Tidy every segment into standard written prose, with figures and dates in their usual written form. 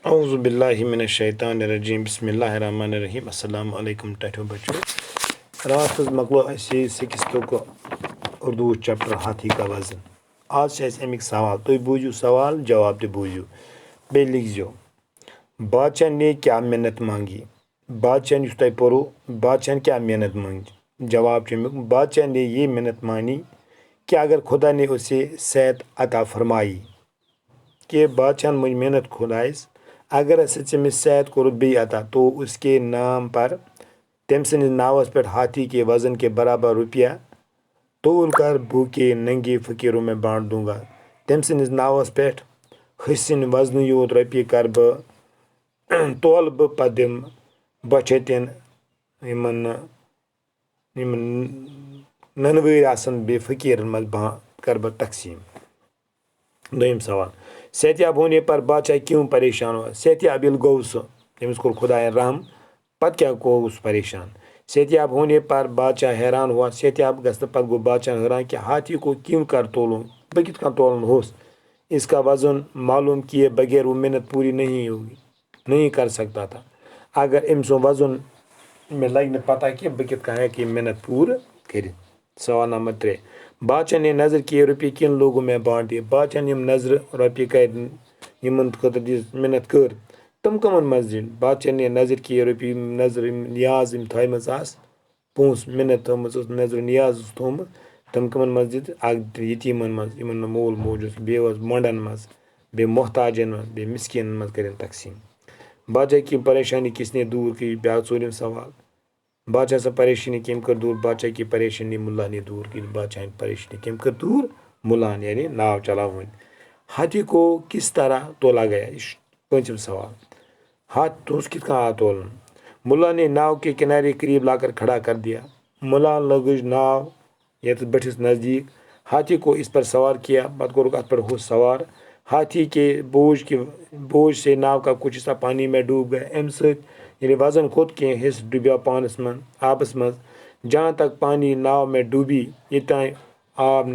اعوذ باللہ من الشیطان الرجیم بسم اللہ الرحمن الرحیم السلام علیکم ٹھٹھو بچو رات مکلو اسی سکستو کو اردو چیپٹر ہاتھی کا وزن آج سے امیک سوال تو بوجھو سوال جواب تہ بوجھو بے لکھزو بادشاہ نے کیا منت مانگی بادشاہ یس تہ پورو بادشاہ کیا منت مانگی جواب چمیک بادشاہ نے یہ منت مانی کہ اگر خدا نے اسے صحت عطا فرمائی کہ بادشاہ مجھ محنت خدائس اگر اس صحت کورت بی عطا تو اس کے نام پر تم سندس ناوس پہ ہاتھی کے وزن کے برابر روپیہ تول کر بھوکے ننگے فقیروں میں بانٹ دوں گا تم سندس ناوس پہ حسن وزن یوت روپیہ کر تول پتہ دم بچتن ننویر آسن بے فقیرن مز کر تقسیم دویم سوال صحتیاب ہونے پر بادشاہ کیوں پریشان ہوا صحتیاب یل گو سہ تمس کور خدائن رحم پتہ کیا گو اس پریشان صحتیاب ہونے پر بادشاہ حیران ہوا صحتیاب گھنہ پتہ گو بادشاہ حیران کہ ہاتھی کو کیوں کر تولوں بہ کت کن تولن ہوس اس کا وزن معلوم کیے بغیر وہ محنت پوری نہیں کر سکتا تھا اگر ام سن وزن میں لگ پتہ کہ بہ کت کن ہیکہ محنت پور کر سوال نمبر 3 بادشاہ نے نظر کیے روپیے کن لوگوں میں بانٹ دیے بادشاہ یم نظر روپیے کر یمن خاطر محنت کر تم کمن مز دن بادشاہ نے نظر کیے روپیے نظر نیاز تھومژ آس پونس محنت تھومژ نظر نیاز تھومت تم کمن مز دت اک یتیمن مز یمن مول موج بیٚیہِ مۄنڈن مز بیٚیہِ محتاجن مز بیٚیہِ مسکینن مز کرن تقسیم بادشاہ کی پریشانی کس نے دور کی بیاکھ ژوٗرِم سوال بادشاہ سا پریشانی کم کر دور بادشاہ کی پریشانی ملا نے دور کی بادشاہ پریشانی کم کر دور ملا یعنی ناو چلاون ہاتھی کو کس طرح تولا گیا پانچم سوال ہاتھ کت کن آو تولن ملا نے ناو کے کنارے قریب لا کر کھڑا کر دیا ملا لگج ناو یت بٹھس نزدیک ہاتھی کو اس پر سوار کیا پتہ کورک ات پر ہو سوار ہاتھی کے بوجھ سے ناو کا کچھ حصہ پانی میں ڈوب گیا ام ست یعنی وزن کھوت کی حصہ ڈوبیا پانس من آبس مز جہاں تک پانی ناو میں ڈوبی یوتان آب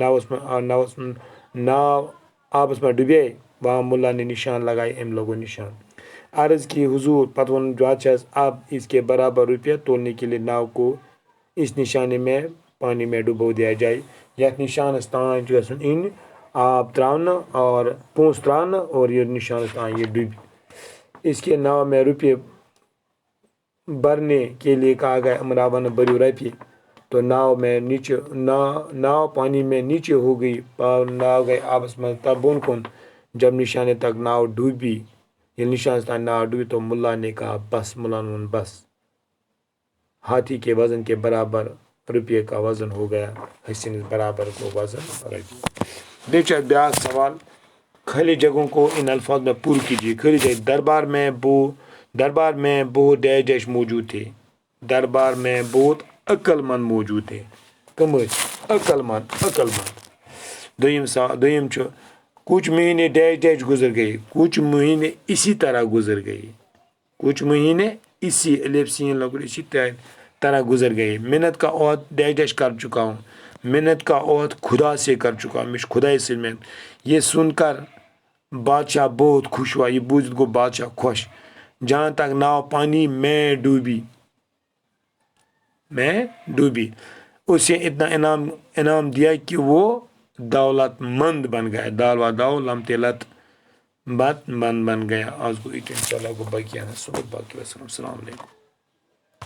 ناو آبس میں ڈوبے وہاں ملا نے نشان لگائے ام لوگوں نشان عرض کی حضور پتہ ون بادشاہ اب اس کے برابر روپیہ تولنے کے لیے ناو کو اس نشانے میں پانی میں ڈبو دیا جائے یتھ نشانس تان گھن ان آب تراؤن اور پونس تراؤن اور یہ نشانس تان یہ ڈوبی اس کے ناو میں روپیے بھرنے کے لیے کہا گیا امراون بریو روپیے تو ناو میں نیچے ناو پانی میں نیچے ہو گئی ناو گئی آبس میں تب بون کن جب نشانے تک ناو ڈوبی یہ نشان تان ناو ڈوبی تو ملا نے کہا بس ملا نے بس ہاتھی کے وزن کے برابر روپیے کا وزن ہو گیا حسن برابر کو وزن روپیے بیچ بیاکھ سوال خالی جگہوں کو ان الفاظ میں پور کیجیے خالی جگہ دربار میں بہت ڈیش موجود تھے دربار میں بہت عقل مند موجود تھے کم عقل مند دویم کچھ مہینے ڈیش گزر گئے کچھ مہینے اسی طرح گزر گئے کچھ مہینے اسی الف سین لگو اسی طرح گزر گئے محنت کا عہد ڈیش کر چکا ہوں محنت کا عہد خدا سے کر چکا ہوں مجھ خدا سے محنت یہ سن کر بادشاہ بہت خوش ہوا یہ بوجھ گو بادشاہ خوش جہاں تک ناو پانی میں ڈوبی اسے اتنا انعام دیا کہ وہ دولت مند بن گیا دال لمتے لت بن گیا آج کو انشاءاللہ کو باقی صبح باقی السلام علیکم